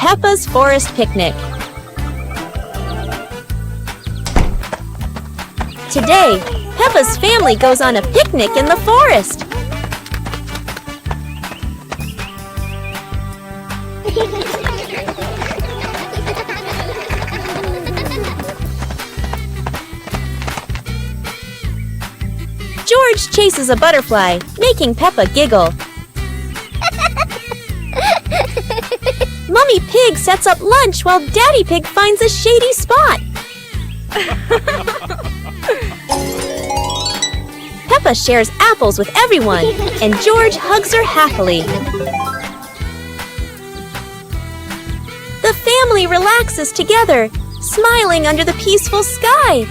Peppa's Forest Picnic. Today, Peppa's family goes on a picnic in the forest. George chases a butterfly, making Peppa giggle. Mummy Pig sets up lunch while Daddy Pig finds a shady spot. Peppa shares apples with everyone, and George hugs her happily. The family relaxes together, smiling under the peaceful sky.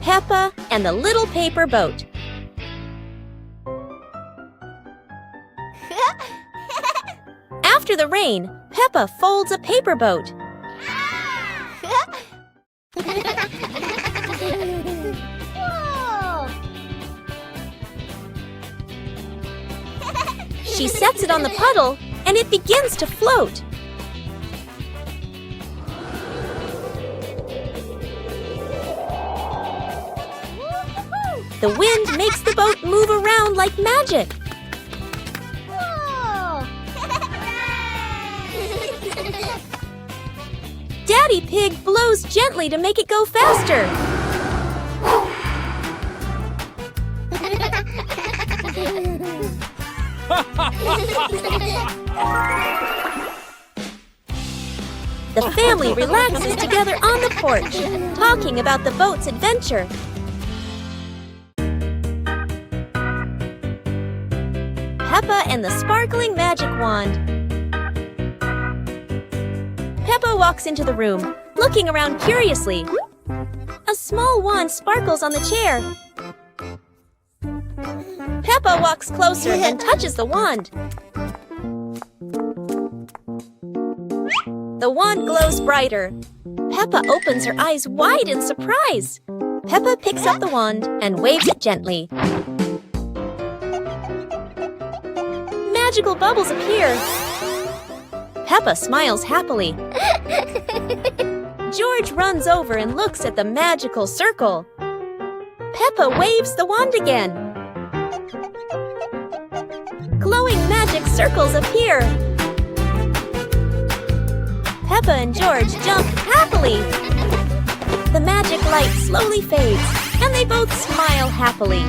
Peppa and the Little Paper Boat. After the rain, Peppa folds a paper boat. She sets it on the puddle, and it begins to float. The wind makes the boat move around like magic. Daddy Pig blows gently to make it go faster. The family relaxes together on the porch, talking about the boat's adventure. Peppa and the Sparkling Magic Wand. Peppa walks into the room, looking around curiously. A small wand sparkles on the chair. Peppa walks closer and touches the wand. The wand glows brighter. Peppa opens her eyes wide in surprise. Peppa picks up the wand and waves it gently. Magical bubbles appear. Peppa smiles happily. George runs over and looks at the magical circle. Peppa waves the wand again. Glowing magic circles appear. Peppa and George jump happily. The magic light slowly fades, and they both smile happily.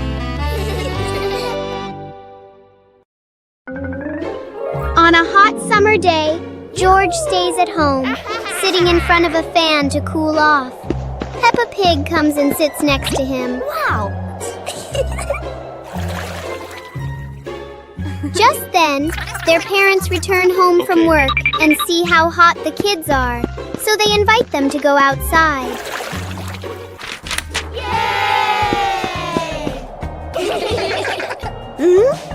On a hot summer day, George stays at home, sitting in front of a fan to cool off. Peppa Pig comes and sits next to him. Wow! Just then, their parents return home from work and see how hot the kids are, so they invite them to go outside. Hmm?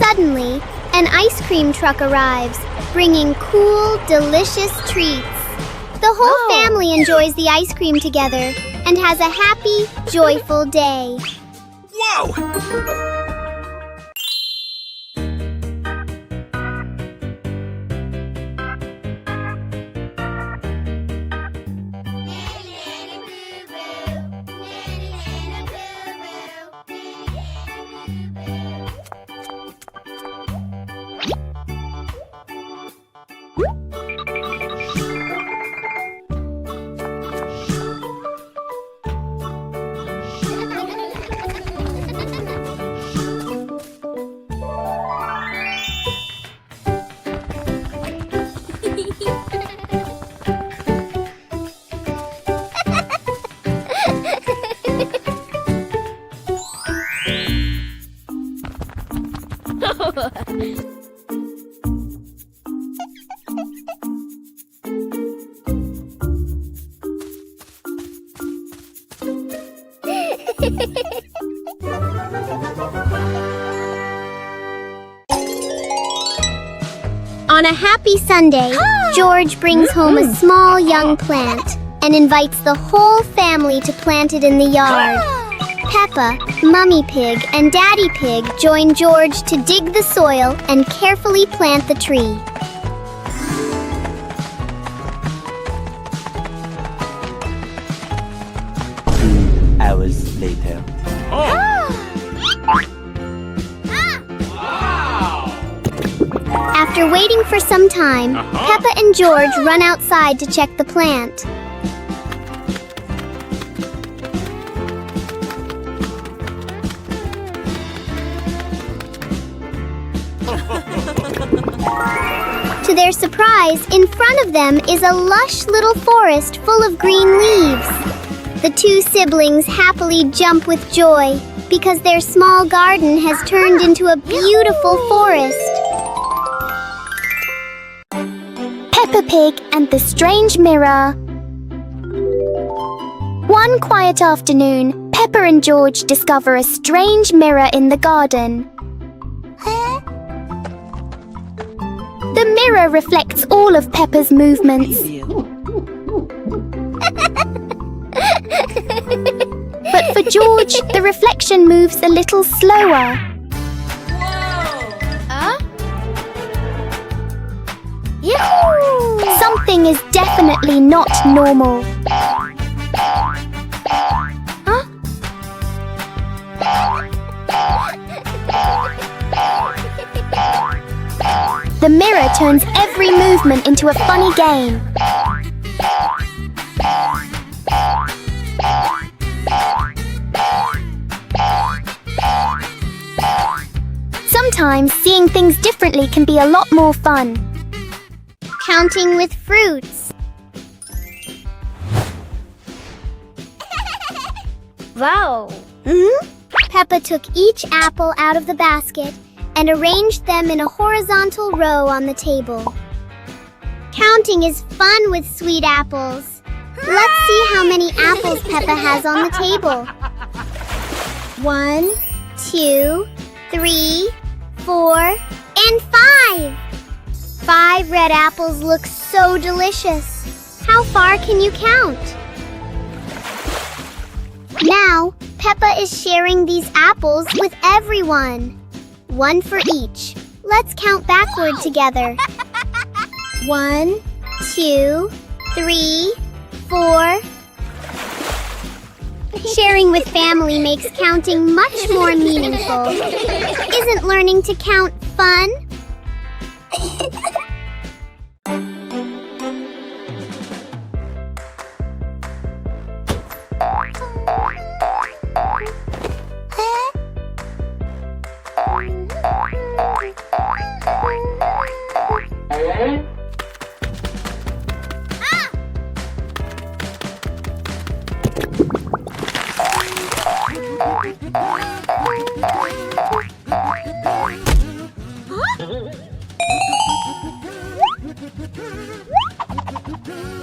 Suddenly, an ice cream truck arrives, bringing cool, delicious treats. The whole family enjoys the ice cream together and has a happy, joyful day. Whoa! On a happy Sunday, George brings home a small young plant and invites the whole family to plant it in the yard. Peppa, Mummy Pig, and Daddy Pig join George to dig the soil and carefully plant the tree. 2 hours later. After waiting for some time, Peppa and George run outside to check the plant. To their surprise, in front of them is a lush little forest full of green leaves. The two siblings happily jump with joy because their small garden has turned into a beautiful forest. Peppa Pig and the Strange Mirror. One quiet afternoon, Peppa and George discover a strange mirror in the garden. The mirror reflects all of Peppa's movements. But for George, the reflection moves a little slower. Something is definitely not normal. The mirror turns every movement into a funny game. Sometimes seeing things differently can be a lot more fun. Counting with fruits. Wow! Peppa took each apple out of the basket and arranged them in a horizontal row on the table. Counting is fun with sweet apples. Let's see how many apples Peppa has on the table. 1, 2, 3, 4, and 5. 5 red apples look so delicious. How far can you count? Now, Peppa is sharing these apples with everyone. 1 for each. Let's count backward together. 1, 2, 3, 4. Sharing with family makes counting much more meaningful. Isn't learning to count fun?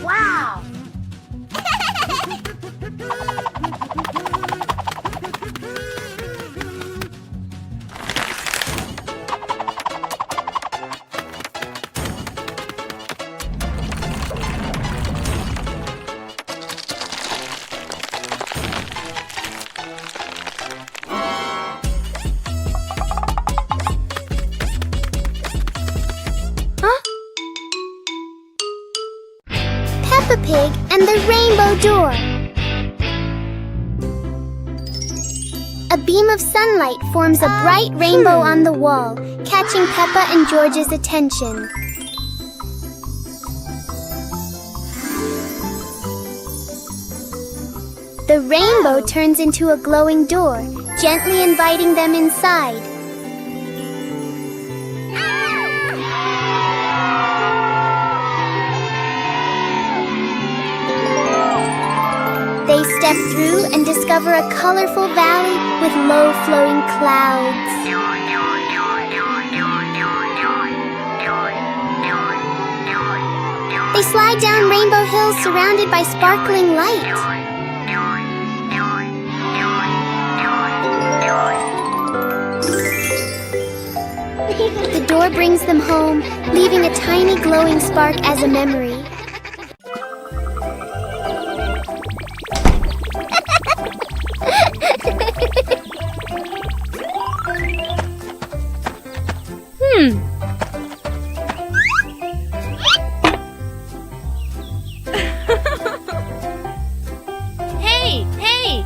Wow! Peppa Pig and the Rainbow Door. A beam of sunlight forms a bright rainbow on the wall, catching Peppa and George's attention. The rainbow turns into a glowing door, gently inviting them inside. They step through and discover a colorful valley with low-flowing clouds. They slide down Rainbow Hill surrounded by sparkling light. The door brings them home, leaving a tiny glowing spark as a memory. Hey! Hey!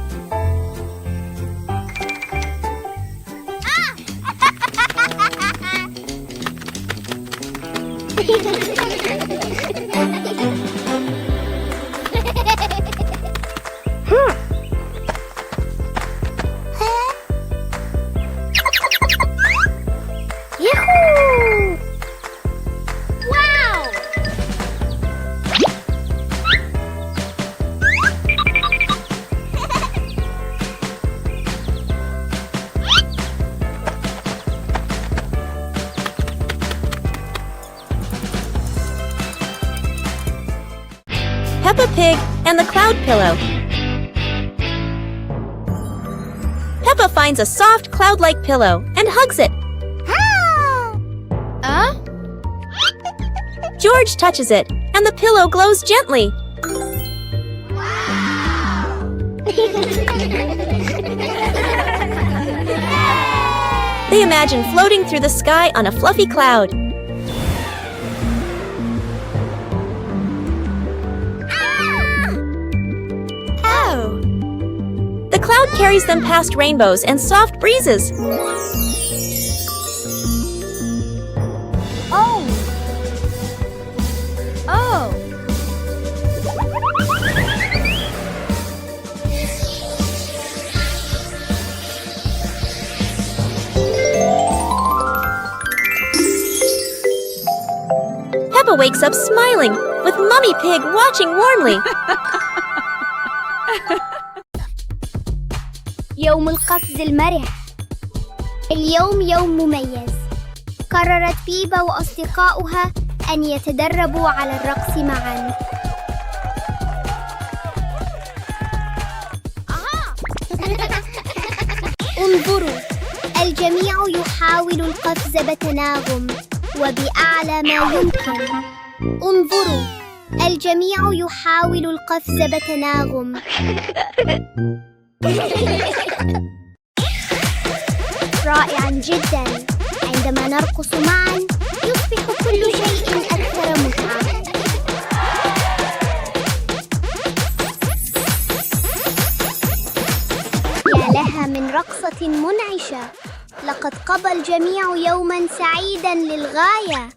Yahoo! Wow! Peppa Pig and the Cloud Pillow. Peppa finds a soft cloud-like pillow and hugs it. George touches it, and the pillow glows gently. They imagine floating through the sky on a fluffy cloud. Oh! The cloud carries them past rainbows and soft breezes. Oh! Oh! Peppa wakes up smiling, with Mummy Pig watching warmly. يوم القفز المرح. اليوم يوم مميز. قررت بيبا وأصدقاؤها أن يتدربوا على الرقص معاً. انظروا، الجميع يحاول القفز بتناغم وبأعلى ما يمكن. انظروا، الجميع يحاول القفز بتناغم. رائعاً جداً. عندما نرقص معاً يصبح كل شيء أكثر متعة. رقصة منعشة. لقد قضى الجميع يوماً سعيداً للغاية.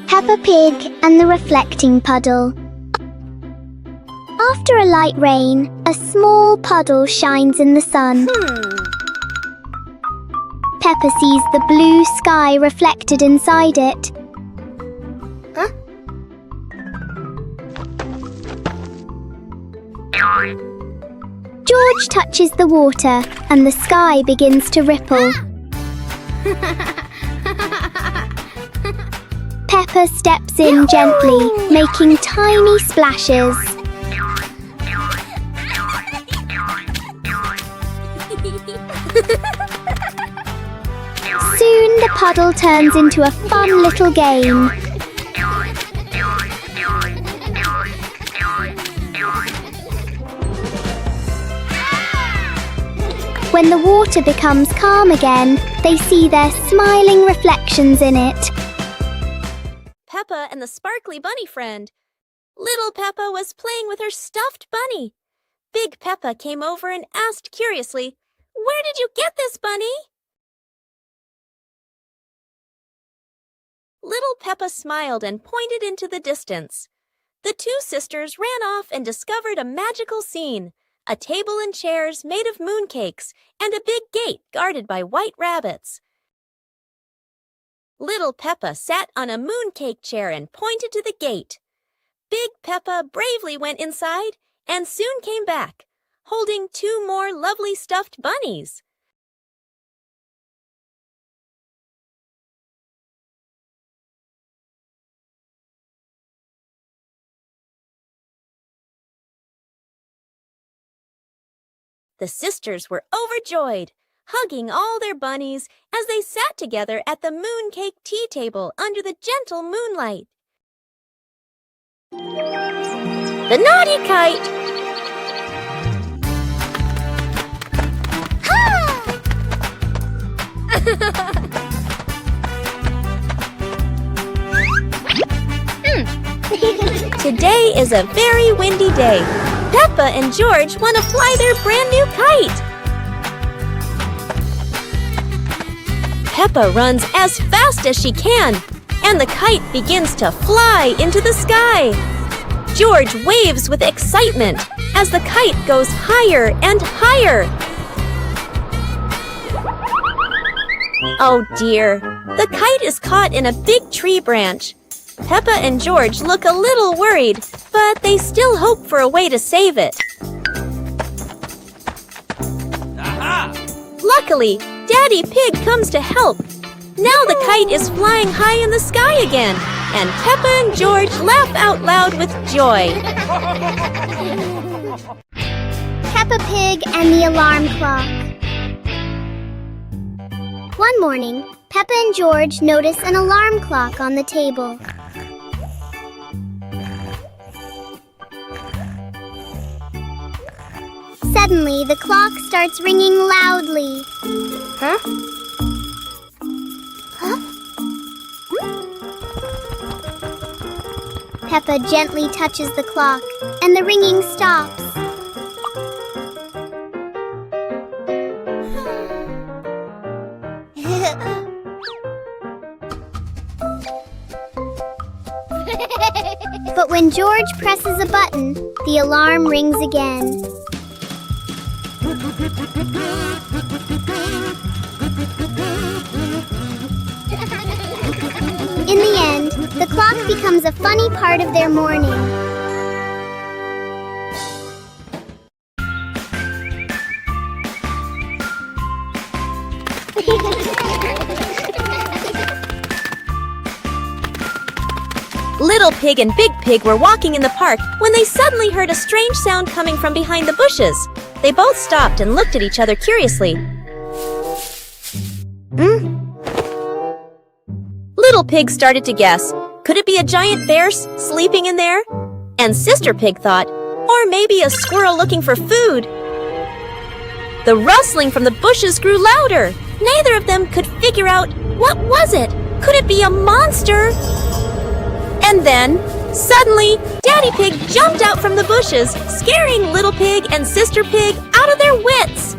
Peppa Pig and the Reflecting Puddle. After a light rain, a small puddle shines in the sun. Peppa sees the blue sky reflected inside it. George touches the water and the sky begins to ripple. Peppa steps in gently, making tiny splashes. Soon the puddle turns into a fun little game. When the water becomes calm again, they see their smiling reflections in it. Peppa and the sparkly bunny friend. Little Peppa was playing with her stuffed bunny. Big Peppa came over and asked curiously, "Where did you get this bunny?" Little Peppa smiled and pointed into the distance. The two sisters ran off and discovered a magical scene. A table and chairs made of mooncakes, and a big gate guarded by white rabbits. Little Peppa sat on a mooncake chair and pointed to the gate. Big Peppa bravely went inside and soon came back, holding two more lovely stuffed bunnies. The sisters were overjoyed, hugging all their bunnies as they sat together at the mooncake tea table under the gentle moonlight. The naughty kite! Today is a very windy day. Peppa and George want to fly their brand new kite. Peppa runs as fast as she can, and the kite begins to fly into the sky. George waves with excitement as the kite goes higher and higher. Oh dear, the kite is caught in a big tree branch. Peppa and George look a little worried, but they still hope for a way to save it. Aha! Luckily, Daddy Pig comes to help. Now the kite is flying high in the sky again, and Peppa and George laugh out loud with joy. Peppa Pig and the Alarm Clock. One morning, Peppa and George notice an alarm clock on the table. Suddenly, the clock starts ringing loudly. Huh? Peppa gently touches the clock, and the ringing stops. But when George presses a button, the alarm rings again. In the end, the clock becomes a funny part of their morning. Little Pig and Big Pig were walking in the park when they suddenly heard a strange sound coming from behind the bushes. They both stopped and looked at each other curiously. Little Pig started to guess. Could it be a giant bear sleeping in there? And Sister Pig thought, or maybe a squirrel looking for food. The rustling from the bushes grew louder. Neither of them could figure out, what was it? Could it be a monster? And then, Suddenly, Daddy Pig jumped out from the bushes, scaring Little Pig and Sister Pig out of their wits.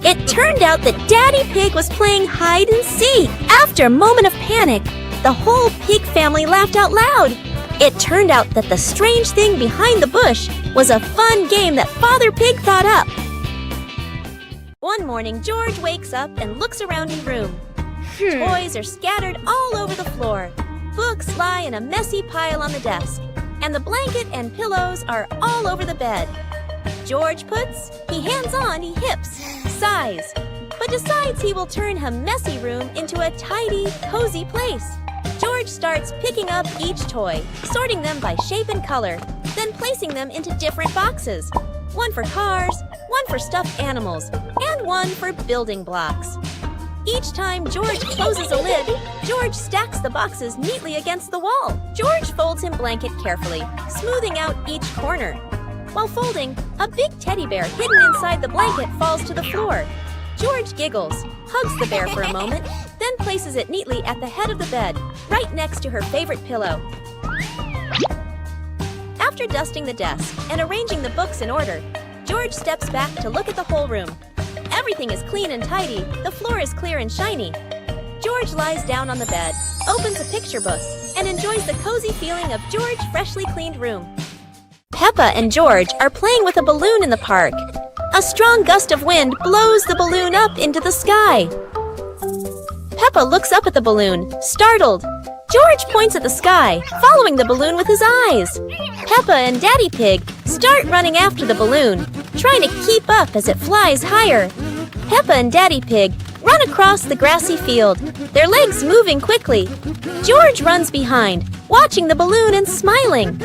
It turned out that Daddy Pig was playing hide and seek. After a moment of panic, the whole pig family laughed out loud. It turned out that the strange thing behind the bush was a fun game that Father Pig thought up. One morning, George wakes up and looks around his room. Toys are scattered all over the floor. Books lie in a messy pile on the desk, and the blanket and pillows are all over the bed. George he hands on, he hips, sighs, but decides he will turn a messy room into a tidy, cozy place. George starts picking up each toy, sorting them by shape and color, then placing them into different boxes. One for cars, one for stuffed animals, and one for building blocks. Each time George closes a lid, George stacks the boxes neatly against the wall. George folds his blanket carefully, smoothing out each corner. While folding, a big teddy bear hidden inside the blanket falls to the floor. George giggles, hugs the bear for a moment, then places it neatly at the head of the bed, right next to her favorite pillow. After dusting the desk and arranging the books in order, George steps back to look at the whole room. Everything is clean and tidy, the floor is clear and shiny. George lies down on the bed, opens a picture book, and enjoys the cozy feeling of George's freshly cleaned room. Peppa and George are playing with a balloon in the park. A strong gust of wind blows the balloon up into the sky. Peppa looks up at the balloon, startled. George points at the sky, following the balloon with his eyes. Peppa and Daddy Pig start running after the balloon, trying to keep up as it flies higher. Peppa and Daddy Pig run across the grassy field, their legs moving quickly. George runs behind, watching the balloon and smiling.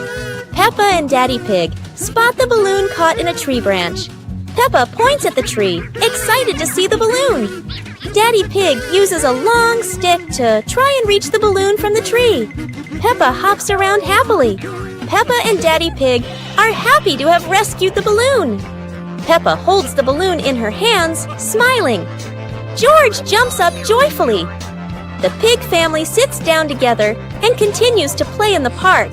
Peppa and Daddy Pig spot the balloon caught in a tree branch. Peppa points at the tree, excited to see the balloon. Daddy Pig uses a long stick to try and reach the balloon from the tree. Peppa hops around happily. Peppa and Daddy Pig are happy to have rescued the balloon. Peppa holds the balloon in her hands, smiling. George jumps up joyfully. The pig family sits down together and continues to play in the park.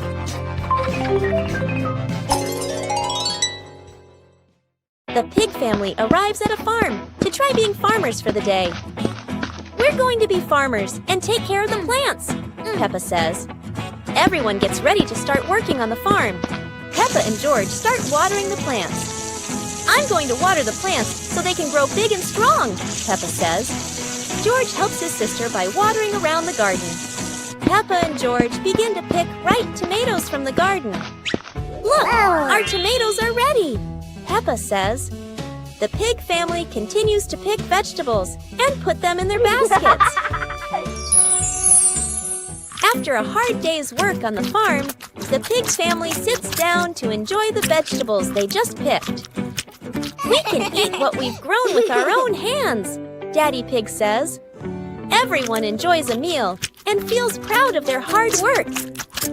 The pig family arrives at a farm to try being farmers for the day. We're going to be farmers and take care of the plants, Peppa says. Everyone gets ready to start working on the farm. Peppa and George start watering the plants. I'm going to water the plants so they can grow big and strong, Peppa says. George helps his sister by watering around the garden. Peppa and George begin to pick ripe tomatoes from the garden. Look, our tomatoes are ready, Peppa says. The pig family continues to pick vegetables and put them in their baskets. After a hard day's work on the farm, the pig family sits down to enjoy the vegetables they just picked. We can eat what we've grown with our own hands, Daddy Pig says. Everyone enjoys a meal and feels proud of their hard work.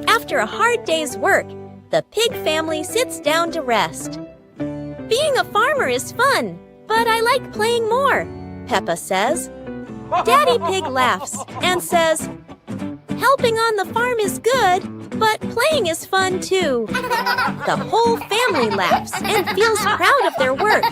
After a hard day's work, the pig family sits down to rest. Being a farmer is fun, but I like playing more, Peppa says. Daddy Pig laughs and says, helping on the farm is good, but playing is fun too. The whole family laughs and feels proud of their work.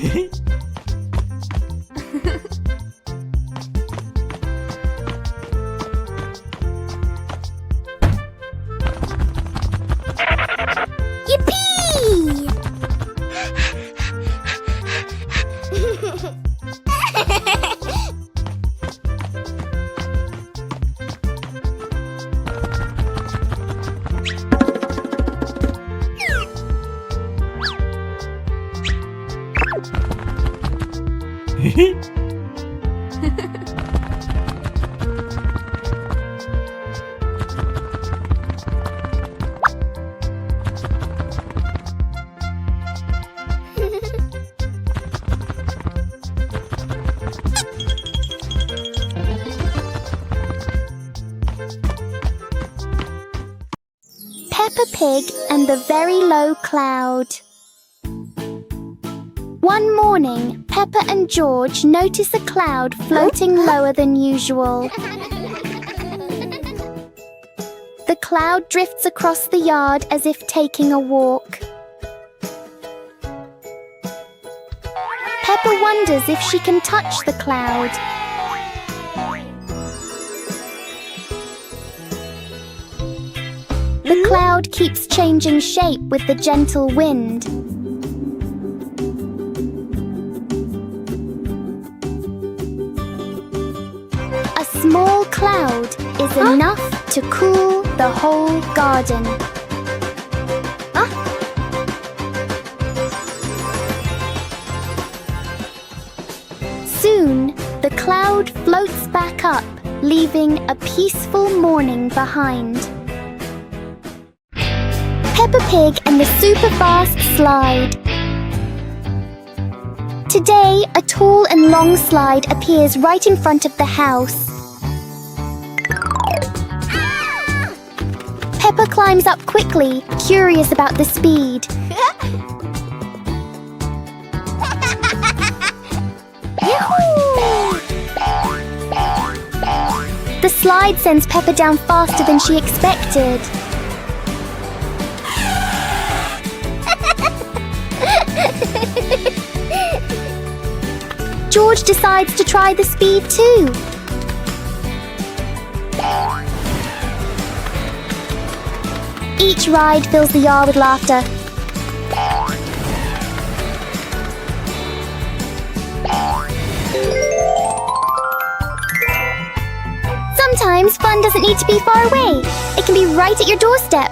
Yippee! Peppa Pig and the Very Low Cloud. One morning, Peppa and George notice a cloud floating lower than usual. The cloud drifts across the yard as if taking a walk. Peppa wonders if she can touch the cloud. The cloud keeps changing shape with the gentle wind. A small cloud is enough to cool the whole garden. Soon, the cloud floats back up, leaving a peaceful morning behind. Peppa Pig and the super fast slide. Today, a tall and long slide appears right in front of the house. Peppa climbs up quickly, curious about the speed. The slide sends Peppa down faster than she expected. George decides to try the speed too. Each ride fills the yard with laughter. Sometimes fun doesn't need to be far away. It can be right at your doorstep.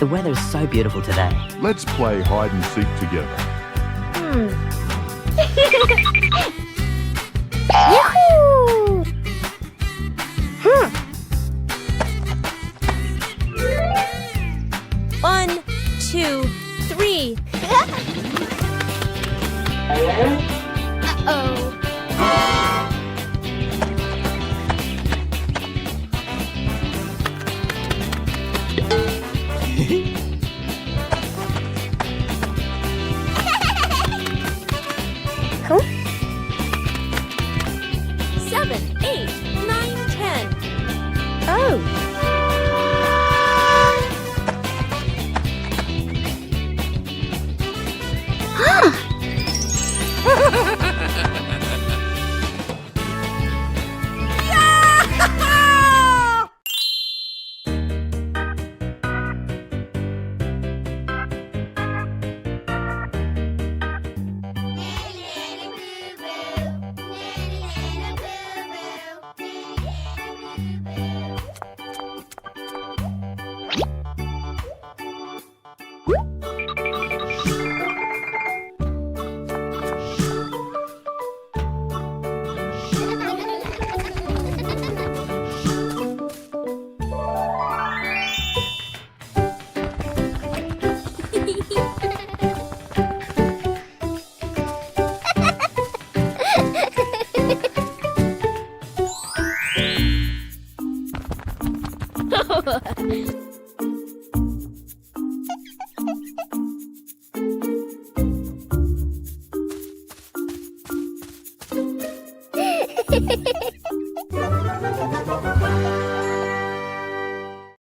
The weather's so beautiful today. Let's play hide and seek together. Yahoo! 1, 2, 3. Uh-oh. Huh? 7, 8, 9, 10. Oh. Hehehehe